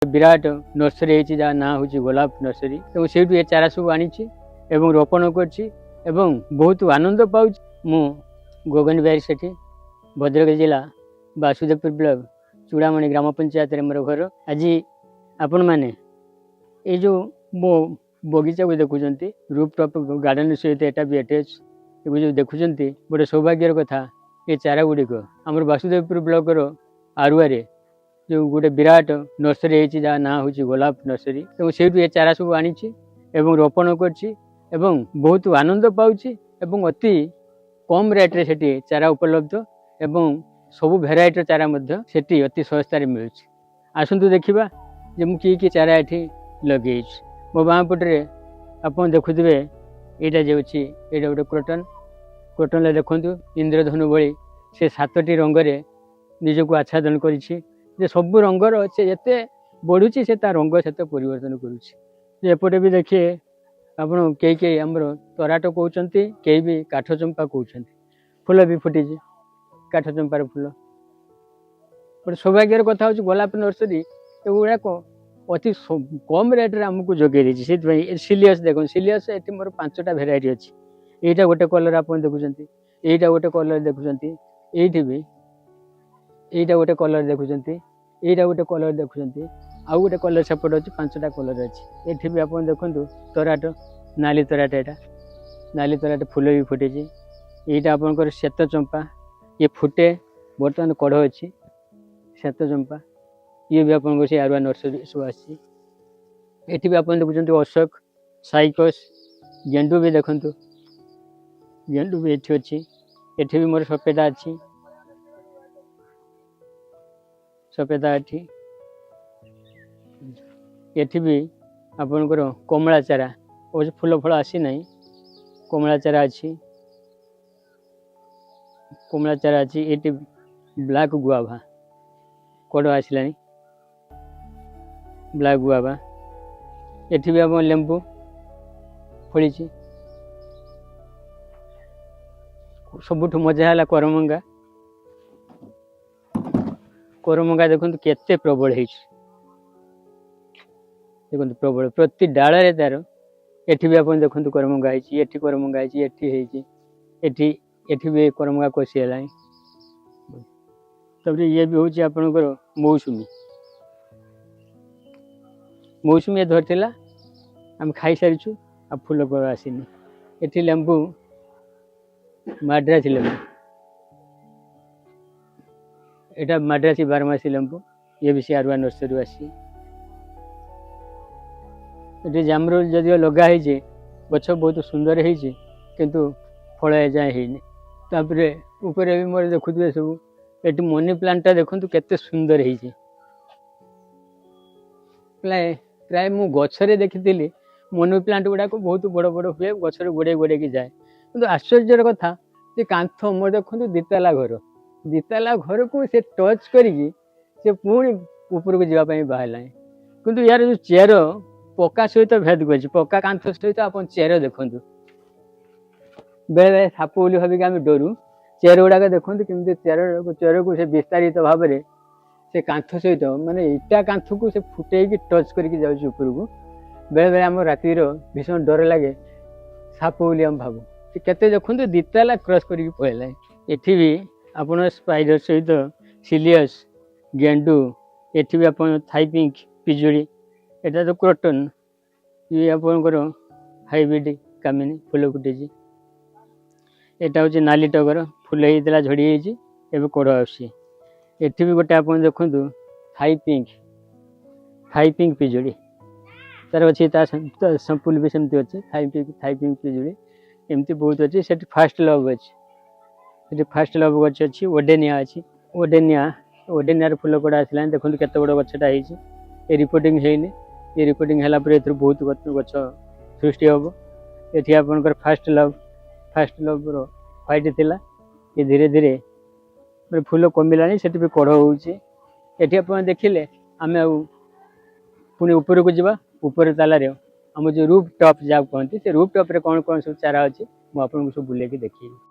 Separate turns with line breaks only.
Virat nursery है जहाँ ना हूँ गोलाप नर्सरी तो से चारा सब आनी रोपण कर बहुत आनंद पाऊँ मु गगन बिहारी सेठी भद्रक जिला वासुदेवपुर ब्लॉक चूड़ामणि ग्राम पंचायत मोर घर आज आपण मैंने ये जो मो बगीचा को देखुंत रूपटॉप गार्डन सहित यहाँ भी अटैच जो देखुंत गोटे सौभाग्यर कथा ये चारा गुड़िक आम वासुदेवपुर ब्लॉक आरुआ जो गोटे विराट नर्सरी है जहाँ ना हूँ गोलाप नर्सरी तो से चारा सब आनी रोपण कर बहुत आनंद पाऊँ अति कम रेट्रे से चारा उपलब्ध एवं सबू भेराइटर चारा सेठी अति सस्तार मिलूँ आसतु देखा जे मुझे किए चारा ये लगे मो बाँ पटे आप देखुवे यहाँ जो ये गोटे क्रोटन क्रोटन देखु इंद्रधनु भली से 7टी रंगे निजक आच्छादन कर सब रंगर से जिते बढ़ुची से रंग से परिवर्तन करुपटे भी देखिए आप कई आमर तराट कहते कई भी काठ चंपा कहते फूल भी फुटी काठ चंपार फूल गोटे सौभाग्यर कथा हूँ गोलाप नर्सरी एगुड़ाक अति कम रेट्रे आमको जगे से सिलियस देखो सिलियस ये मोर 5टा भेराइटी अच्छी यहाँ गोटे कलर आप देखुं यहाँ गोटे कलर देखुं ये भी यहाँ गोटे कलर देखुं यहाँ गोटे कलर देखुं आउ गोटे कलर सेपट अच्छी 5टा कलर अच्छी ये भी आप देखु तराट नाली तराट यहाँ नाली तराट फूल भी फुटे यहाँ आपंकर श्वेत चंपा ये फुटे बर्तमान कढ़ अच्छी श्वेत चंपा ये भी आपन से आरुआ नर्सरी सब आसी ये भी आप देखुं अशोक साइकस गेंडू भी देखु गेंडू भी ये अच्छी ये भी मोर सफेदा अच्छी सफेदा ये भी आपनकर कमला चारा अवश्य फूल फल आसी ना कमला चारा अच्छी कमला चारा अच्छी ये ब्लैक गुआभा कड़ आसला ब्लैक गुआभा ये भी आप लेंबू फड़ी सबुठ मजा है करमंगा करमंगा देखो केते प्रबल है देखो प्रबल प्रति डाल तार ये भी आप देखो करमंगा ये करमंगा ये भी करमंगा कषिगला तब ये भी हूँ आपंकर मौसुमी मौसुमी धरला आम खाई सारी आ फूल कड़ आसनी ये लेंबू माड्रासी लेंबू यहाँ माड्रासी 12मासी लेंबू ये भी से आरुआ नर्सरी आसी ये जामरुल जदिव लगाई गछ बहुत सुंदर है किंतु फल एजाए है ऊपर भी मोर देखुए सब ये मनी प्लांटा देखु केते सुंदर है प्राय मु गछरे देखी मनी प्लांट गुड़ाक बहुत बड़ बड़ हुए गछरे गोड़े गोड़े की जाए कि आश्चर्यर कथा जे कांथ मोर देखो दिताला घर को से टच करी पुणी ऊपर को जावाई बाहर किंतु यार जो चेयर पक्का सहित भेद कर पक्का कांथ सहित आप चेयर देखु बेले बेले साप बोली भाविक आम डरू चेयर गुड़ाक देखो कमी चेयर को से विस्तारित भाव में से कांथ सहित माने इटा कांथ को से फुटे टच करके जाऊँ ऊपर को बेले बेले आम रातिर भीषण डर लगे साप बोली आम भावु केते देखो दिताला क्रॉस करके पड़ेला ये भी आप स्पाइडर सहित सिलियस गेंडू ये भी आप थाईपिंक पिजुड़ी यहाँ तो क्रोटन ये आपंकर हाइब्रिड कामिनी फूल फुटे यहाँ हूँ नाली टगर फूल होता झड़ी एवं कड़ आसी एठी भी गोटे आप देखु थाईपिंक पिजुड़ी तार अच्छी संपुल भी सेमती अच्छे थाईपिंक पिजुड़ी एमती बहुत अच्छी से फास्ट लव अच्छी फास्ट लव गच अच्छी ओडेनिया अच्छी ओडेनिया फूल कड़ा आसला देखो केत बड़ गछटा ये रिपोर्टिंग है ये रिपोर्टिंग है बहुत गच सृष्टि हम ये आपंकर फास्ट लव व्हाइट थिला ये धीरे धीरे फूल कमिलानी से भी कढ़ होती आप देखिले आम पुणी ऊपर को जावा ऊपर तालार आम जो रूफ टॉप जहाँ कहते रूफ टॉप कौन कौन सब चारा अच्छी मुझे आपको सब बुले देखिए।